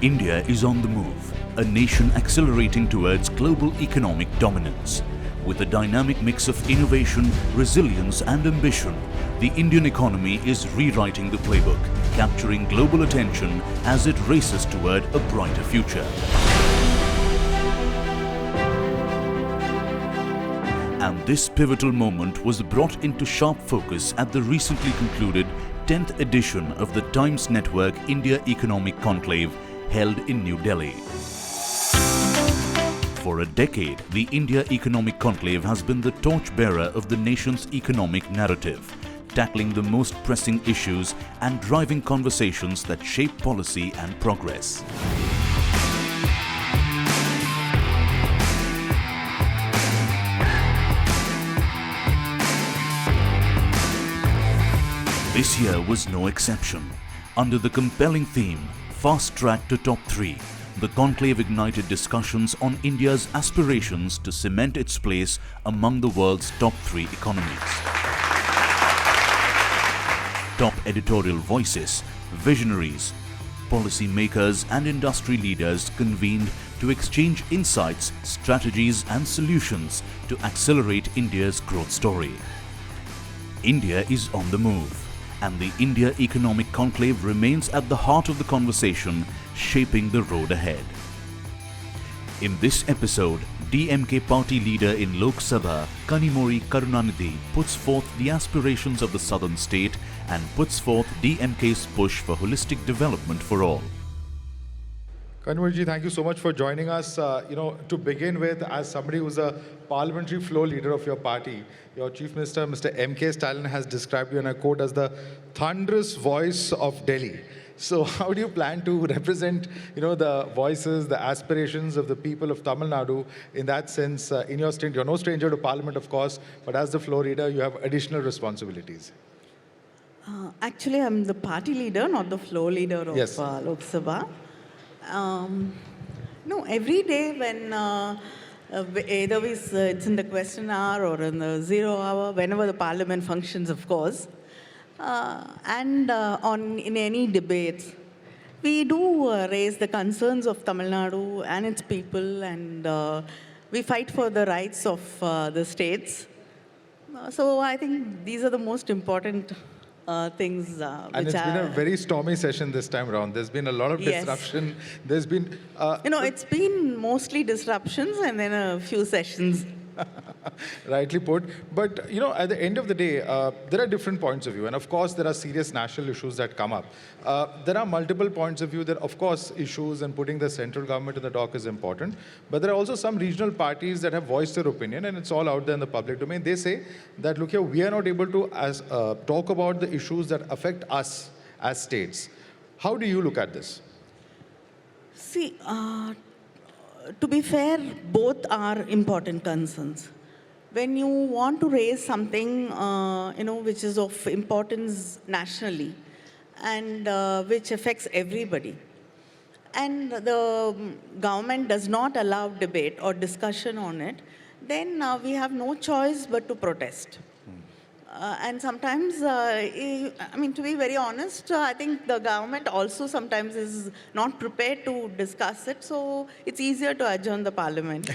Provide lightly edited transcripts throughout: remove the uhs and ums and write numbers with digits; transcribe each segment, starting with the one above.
India is on the move, a nation accelerating towards global economic dominance. With a dynamic mix of innovation, resilience and ambition, the Indian economy is rewriting the playbook, capturing global attention as it races toward a brighter future. And this pivotal moment was brought into sharp focus at the recently concluded 10th edition of the Times Network India Economic Conclave held in New Delhi. For a decade, the India Economic Conclave has been the torchbearer of the nation's economic narrative, tackling the most pressing issues and driving conversations that shape policy and progress. This year was no exception. Under the compelling theme, Fast Track to Top 3, the conclave ignited discussions on India's aspirations to cement its place among the world's top 3 economies. Top editorial voices, visionaries, policymakers and industry leaders convened to exchange insights, strategies and solutions to accelerate India's growth story. India is on the move, and the India Economic Conclave remains at the heart of the conversation, shaping the road ahead. In this episode, DMK party leader in Lok Sabha, Kanimozhi puts forth the aspirations of the southern state and puts forth DMK's push for holistic development for all. Kanimozhi, thank you so much for joining us. To begin with, as somebody who's a parliamentary floor leader of your party, your Chief Minister, Mr. M.K. Stalin, has described you, and I quote, as the thunderous voice of Delhi. So how do you plan to represent, the voices, the aspirations of the people of Tamil Nadu in that sense in your stint? You're no stranger to Parliament, of course, but as the floor leader, you have additional responsibilities. Actually, I'm the party leader, not the floor leader of Yes. Lok Sabha. Every day when either it's in the question hour or in the 0 hour, whenever the parliament functions, of course, and in any debates, we do raise the concerns of Tamil Nadu and its people, and we fight for the rights of the states. So I think these are the most important things And it's been a very stormy session this time around. There's been a lot of disruption. Yes. There's been... it's been mostly disruptions and then a few sessions. Rightly put. But, at the end of the day, there are different points of view. And of course, there are serious national issues that come up. There are multiple points of view. There are, of course, issues, and putting the central government in the dock is important. But there are also some regional parties that have voiced their opinion, and it's all out there in the public domain. They say that, look here, we are not able to talk about the issues that affect us as states. How do you look at this? See, to be fair, both are important concerns. When you want to raise something, which is of importance nationally and which affects everybody, and the government does not allow debate or discussion on it, then we have no choice but to protest. And sometimes, to be very honest, I think the government also sometimes is not prepared to discuss it, so it's easier to adjourn the parliament.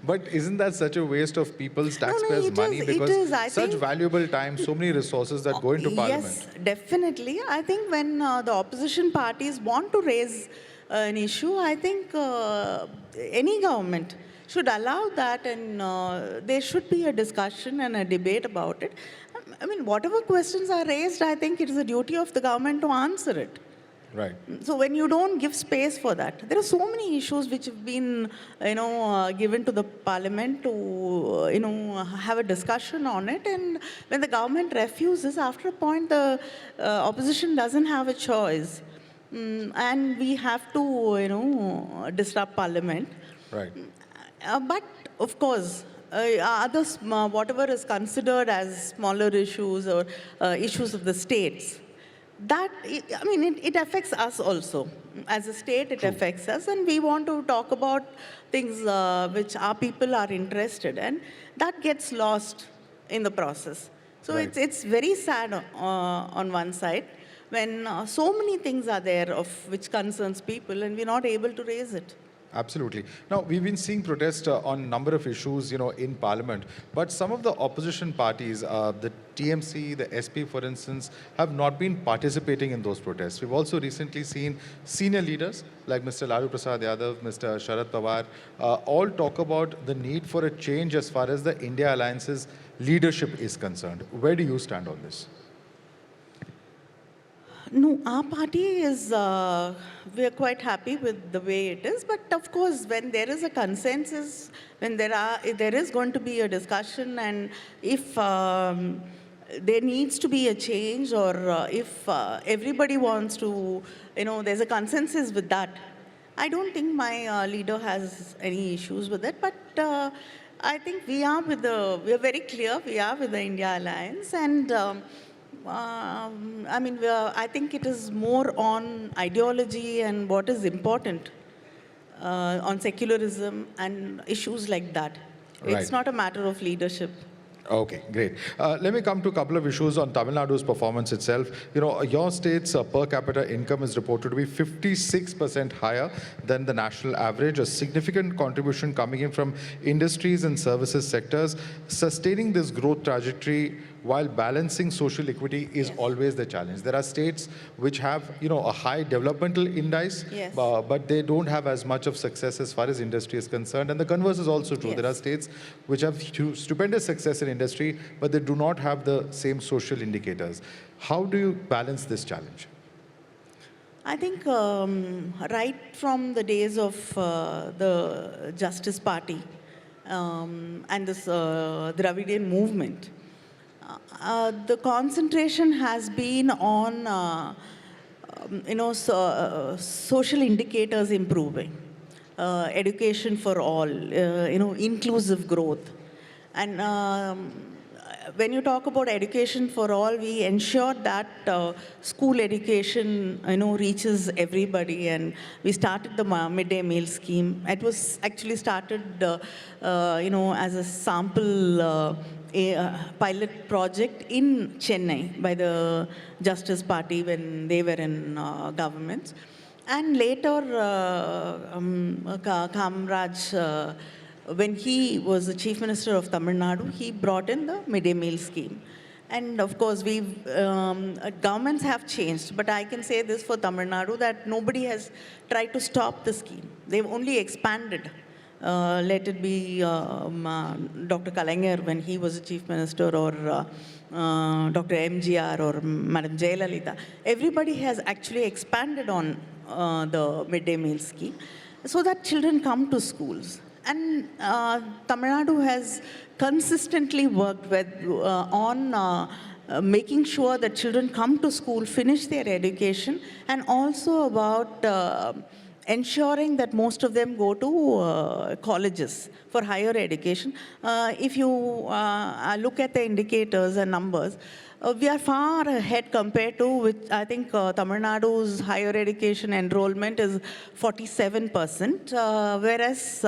But isn't that such a waste of people's taxpayers' money? Because such valuable time, so many resources that go into parliament. Yes, definitely. I think when the opposition parties want to raise an issue, I think any government should allow that, and there should be a discussion and a debate about it. Whatever questions are raised, I think it is the duty of the government to answer it. Right. So when you don't give space for that, there are so many issues which have been, given to the parliament to, have a discussion on it. And when the government refuses, after a point, the opposition doesn't have a choice. And we have to, disrupt parliament. Right. But of course, others, whatever is considered as smaller issues or issues of the states, that, it affects us also. As a state, it affects us, and we want to talk about things which our people are interested in. That gets lost in the process. So it's very sad on one side. when so many things are there of which concerns people and we're not able to raise it. Absolutely. Now, we've been seeing protests on a number of issues, in Parliament, but some of the opposition parties, the TMC, the SP, for instance, have not been participating in those protests. We've also recently seen senior leaders like Mr. Lalu Prasad Yadav, Mr. Sharad Pawar, all talk about the need for a change as far as the India Alliance's leadership is concerned. Where do you stand on this? No, our party is, we are quite happy with the way it is. But of course, when there is a consensus, when there is going to be a discussion, and if there needs to be a change, or if everybody wants to, there's a consensus with that, I don't think my leader has any issues with it. But I think we are very clear, we are with the India Alliance, and I think it is more on ideology and what is important on secularism and issues like that. Right. It's not a matter of leadership. Okay, great. Let me come to a couple of issues on Tamil Nadu's performance itself. Your state's per capita income is reported to be 56% higher than the national average, a significant contribution coming in from industries and services sectors. Sustaining this growth trajectory while balancing social equity is always the challenge. There are states which have, a high developmental index, but they don't have as much of success as far as industry is concerned. And the converse is also true. There are states which have stupendous success in industry, but they do not have the same social indicators. How do you balance this challenge? I think right from the days of the Justice Party and this Dravidian movement, the concentration has been on, social indicators improving, education for all, inclusive growth. And when you talk about education for all, we ensure that school education, reaches everybody. And we started the midday meal scheme. It was actually started, as a sample a pilot project in Chennai by the Justice Party when they were in governments. And later, Kamraj, when he was the Chief Minister of Tamil Nadu, he brought in the midday meal scheme. And of course, governments have changed, but I can say this for Tamil Nadu, that nobody has tried to stop the scheme. They've only expanded. Let it be Dr. Kalaignar when he was the Chief Minister, or Dr. MGR, or Madam Jayalalitha. Everybody has actually expanded on the midday meal scheme so that children come to schools. And Tamil Nadu has consistently worked on making sure that children come to school, finish their education, and also about ensuring that most of them go to colleges for higher education. If you look at the indicators and numbers, we are far ahead compared to, which I think Tamil Nadu's higher education enrollment is 47%, whereas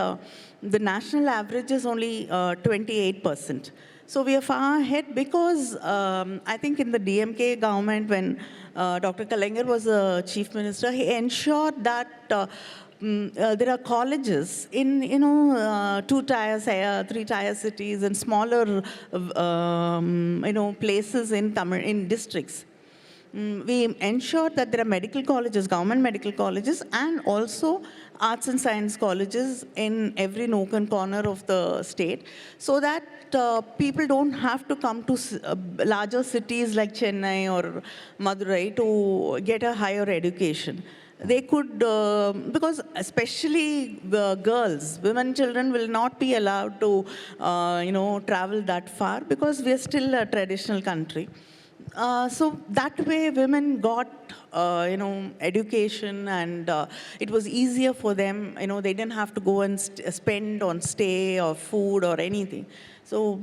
the national average is only 28%. So we are far ahead because I think in the DMK government, when Dr. Kalaignar was the Chief Minister, he ensured that there are colleges in 2-tier, 3-tier cities and smaller places in districts. We ensure that there are medical colleges, government medical colleges, and also arts and science colleges in every nook and corner of the state, so that people don't have to come to larger cities like Chennai or Madurai to get a higher education. They could, because especially girls, women, children will not be allowed to, travel that far, because we are still a traditional country. So that way women got, education, and it was easier for them. They didn't have to go and spend on stay or food or anything. So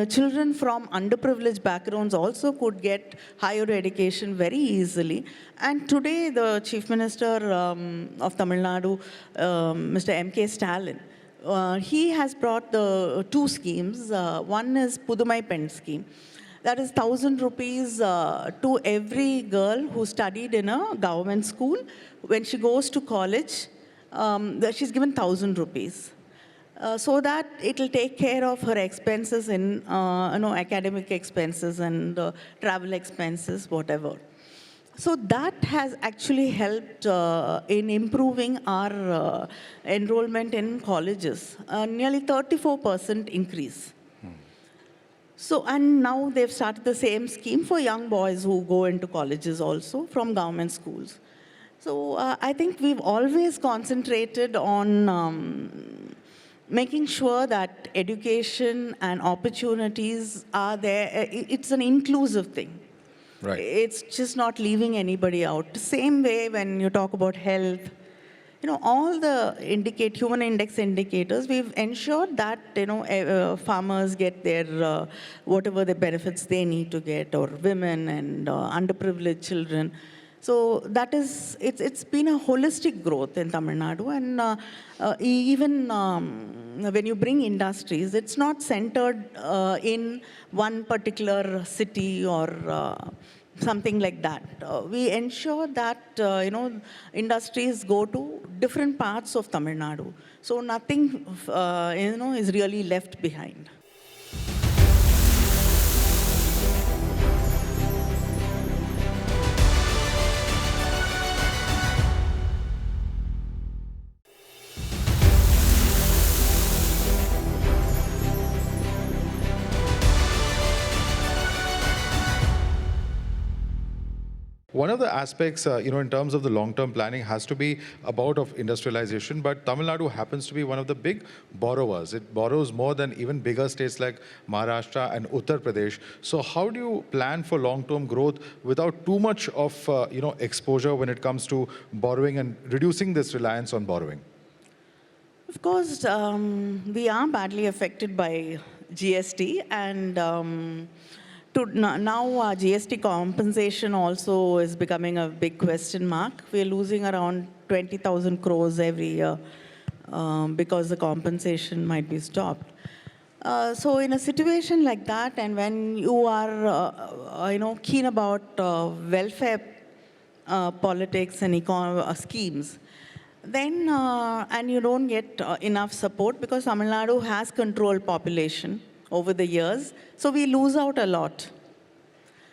children from underprivileged backgrounds also could get higher education very easily. And today the Chief Minister of Tamil Nadu, Mr. M.K. Stalin, he has brought the two schemes. One is Pudumai Pen scheme. That is 1,000 rupees to every girl who studied in a government school. When she goes to college, she's given 1,000 rupees. So that it will take care of her expenses in, academic expenses and travel expenses, whatever. So that has actually helped in improving our enrollment in colleges, nearly 34% increase. So, and now they've started the same scheme for young boys who go into colleges also from government schools. So I think we've always concentrated on making sure that education and opportunities are there. It's an inclusive thing. Right. It's just not leaving anybody out. Same way when you talk about health, all the human index indicators, we've ensured that, farmers get their, whatever the benefits they need to get, or women and underprivileged children. So that is, it's been a holistic growth in Tamil Nadu. And even when you bring industries, it's not centered in one particular city or something like that. We ensure that, industries go to different parts of Tamil Nadu. So nothing, is really left behind. One of the aspects, in terms of the long-term planning has to be about of industrialization, but Tamil Nadu happens to be one of the big borrowers. It borrows more than even bigger states like Maharashtra and Uttar Pradesh. So how do you plan for long-term growth without too much of, exposure when it comes to borrowing and reducing this reliance on borrowing? Of course, we are badly affected by GST, and now GST compensation also is becoming a big question mark. We're losing around 20,000 crores every year because the compensation might be stopped. So in a situation like that, and when you are, keen about welfare politics and schemes, then, and you don't get enough support, because Tamil Nadu has controlled population over the years, so we lose out a lot.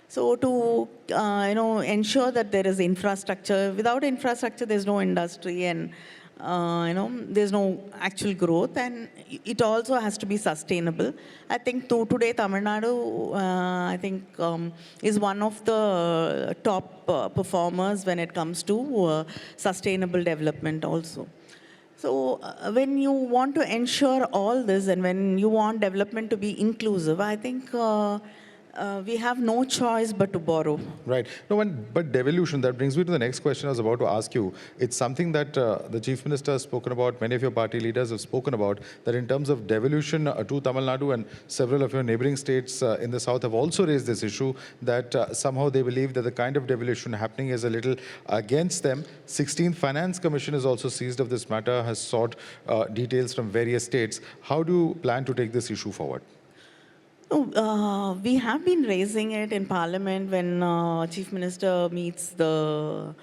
So to, ensure that there is infrastructure. Without infrastructure, there's no industry, and, there's no actual growth, and it also has to be sustainable. I think today Tamil Nadu, is one of the top performers when it comes to sustainable development also. So when you want to ensure all this, and when you want development to be inclusive, I think we have no choice but to borrow. Right. No, but devolution, that brings me to the next question I was about to ask you. It's something that the Chief Minister has spoken about, many of your party leaders have spoken about, that in terms of devolution to Tamil Nadu, and several of your neighboring states in the south have also raised this issue, that somehow they believe that the kind of devolution happening is a little against them. 16th Finance Commission is also seized of this matter, has sought details from various states. How do you plan to take this issue forward? We have been raising it in Parliament when Chief Minister meets the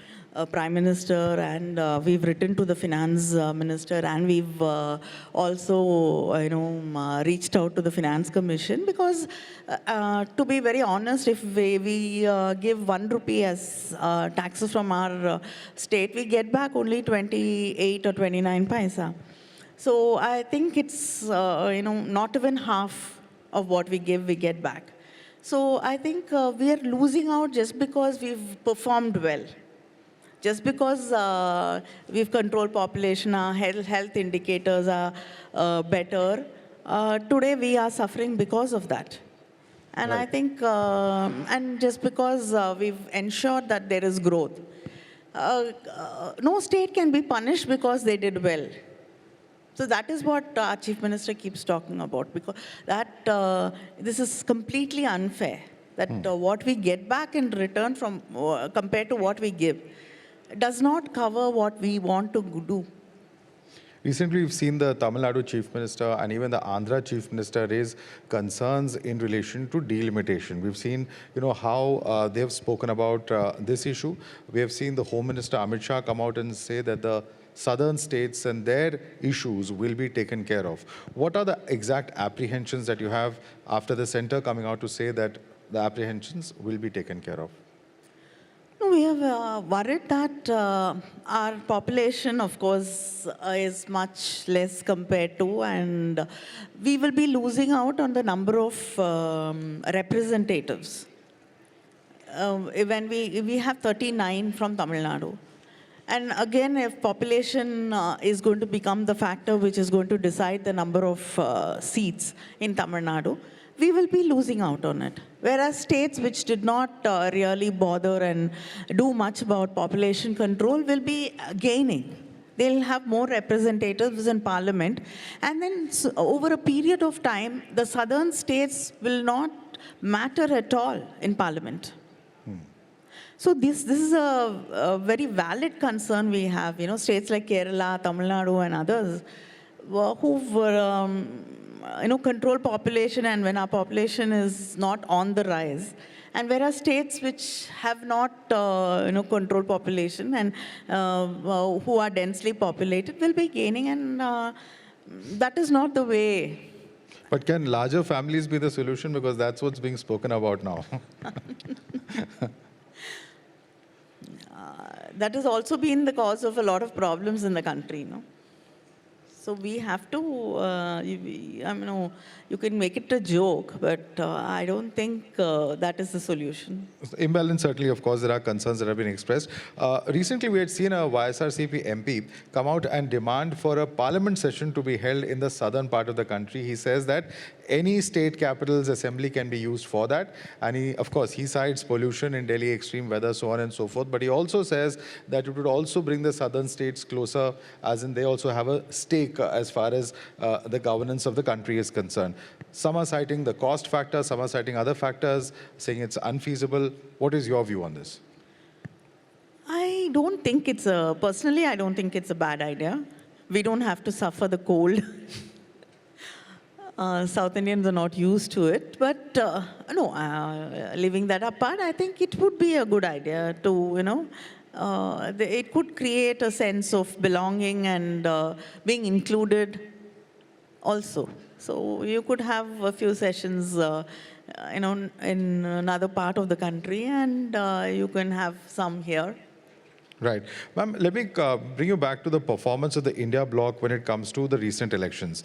Prime Minister, and we've written to the Finance Minister, and we've also, reached out to the Finance Commission, because to be very honest, if we give 1 rupee as taxes from our state, we get back only 28 or 29 paisa. So I think it's, not even half of what we give, we get back. So I think we are losing out just because we've performed well. Just because we've controlled population, our health indicators are better. Today we are suffering because of that. And right. I think, and just because we've ensured that there is growth. No state can be punished because they did well. So that is what our Chief Minister keeps talking about, because that this is completely unfair, that what we get back in return from compared to what we give does not cover what we want to do. Recently, we've seen the Tamil Nadu Chief Minister and even the Andhra Chief Minister raise concerns in relation to delimitation. We've seen, how they have spoken about this issue. We have seen the Home Minister Amit Shah come out and say that the southern states and their issues will be taken care of. What are the exact apprehensions that you have after the center coming out to say that the apprehensions will be taken care of? No, we are worried that our population, of course, is much less compared to, and we will be losing out on the number of representatives. When we have 39 from Tamil Nadu. And again, if population is going to become the factor which is going to decide the number of seats in Tamil Nadu, we will be losing out on it. Whereas states which did not really bother and do much about population control will be gaining. They'll have more representatives in parliament. And then over a period of time, the southern states will not matter at all in parliament. So this is a very valid concern we have. States like Kerala, Tamil Nadu and others who've control population, and when our population is not on the rise. And whereas states which have not control population and who are densely populated will be gaining, and that is not the way. But can larger families be the solution? Because that's what's being spoken about now. That has also been the cause of a lot of problems in the country, So we have to, you can make it a joke, but I don't think that is the solution. Imbalance, certainly, of course, there are concerns that have been expressed. Recently, we had seen a YSRCP MP come out and demand for a parliament session to be held in the southern part of the country. He says that any state capital's assembly can be used for that. And of course, he cites pollution in Delhi, extreme weather, so on and so forth. But he also says that it would also bring the southern states closer, as in they also have a stake as far as the governance of the country is concerned. Some are citing the cost factor, some are citing other factors, saying it's unfeasible. What is your view on this? I don't think personally, I don't think it's a bad idea. We don't have to suffer the cold. South Indians are not used to it. But leaving that apart, I think it would be a good idea to, it could create a sense of belonging and being included also. So you could have a few sessions, in another part of the country, and you can have some here. Right. Ma'am, let me bring you back to the performance of the India bloc when it comes to the recent elections.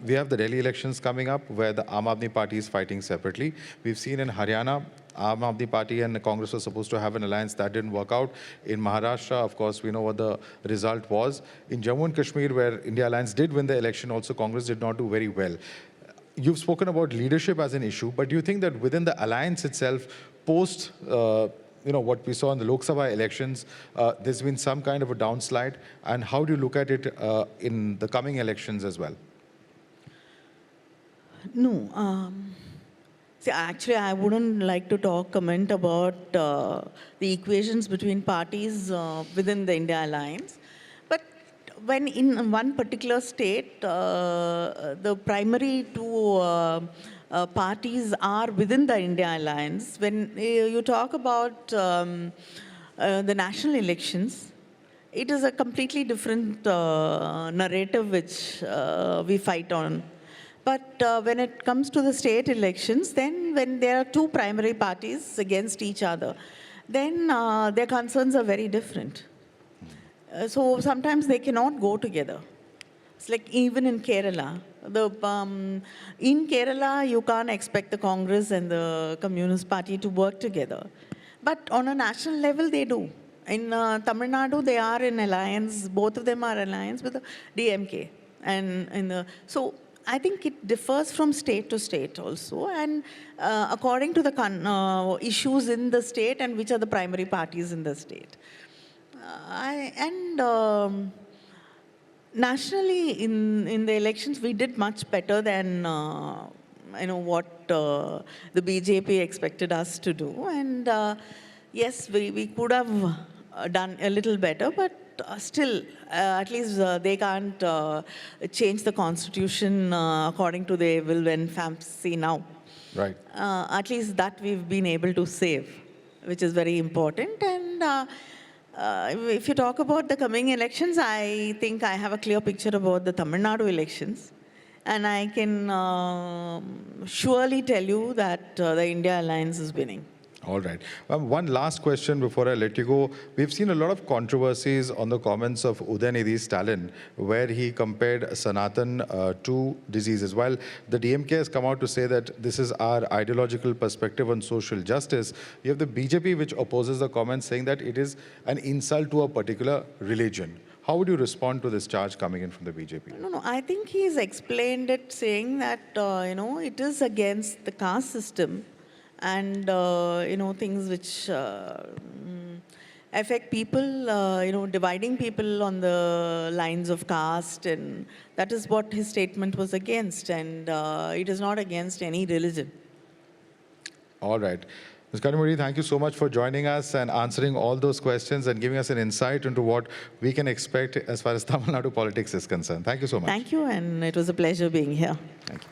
We have the Delhi elections coming up where the Aam Aadmi Party is fighting separately. We've seen in Haryana, Aam Aadmi Party and the Congress were supposed to have an alliance. That didn't work out. In Maharashtra, of course, we know what the result was. In Jammu and Kashmir, where India Alliance did win the election, also Congress did not do very well. You've spoken about leadership as an issue, but do you think that within the alliance itself, post what we saw in the Lok Sabha elections, there's been some kind of a downslide, and how do you look at it in the coming elections as well? No. See, actually, I wouldn't like to comment about the equations between parties within the India Alliance. But when in one particular state, the primary two parties are within the India Alliance, when you talk about the national elections, it is a completely different narrative which we fight on. But when it comes to the state elections, then when there are two primary parties against each other, then their concerns are very different. So sometimes they cannot go together. It's like even in Kerala. In Kerala, you can't expect the Congress and the Communist Party to work together. But on a national level, they do. In Tamil Nadu, they are in alliance. Both of them are in alliance with the DMK. So I think it differs from state to state also, and according to the issues in the state and which are the primary parties in the state. Nationally, in the elections, we did much better than what the BJP expected us to do. And yes, we could have done a little better, but still, at least they can't change the constitution according to their will and fancy now. Right. At least that we've been able to save, which is very important. And if you talk about the coming elections, I think I have a clear picture about the Tamil Nadu elections. And I can surely tell you that the India Alliance is winning. All right. One last question before I let you go. We've seen a lot of controversies on the comments of Udaynidhi Stalin, where he compared Sanatan to diseases. While the DMK has come out to say that this is our ideological perspective on social justice, you have the BJP which opposes the comments, saying that it is an insult to a particular religion. How would you respond to this charge coming in from the BJP? No, I think he's explained it, saying that, it is against the caste system and, things which affect people, dividing people on the lines of caste. And that is what his statement was against. And it is not against any religion. All right. Ms. Kanimozhi, thank you so much for joining us and answering all those questions and giving us an insight into what we can expect as far as Tamil Nadu politics is concerned. Thank you so much. Thank you, and it was a pleasure being here. Thank you.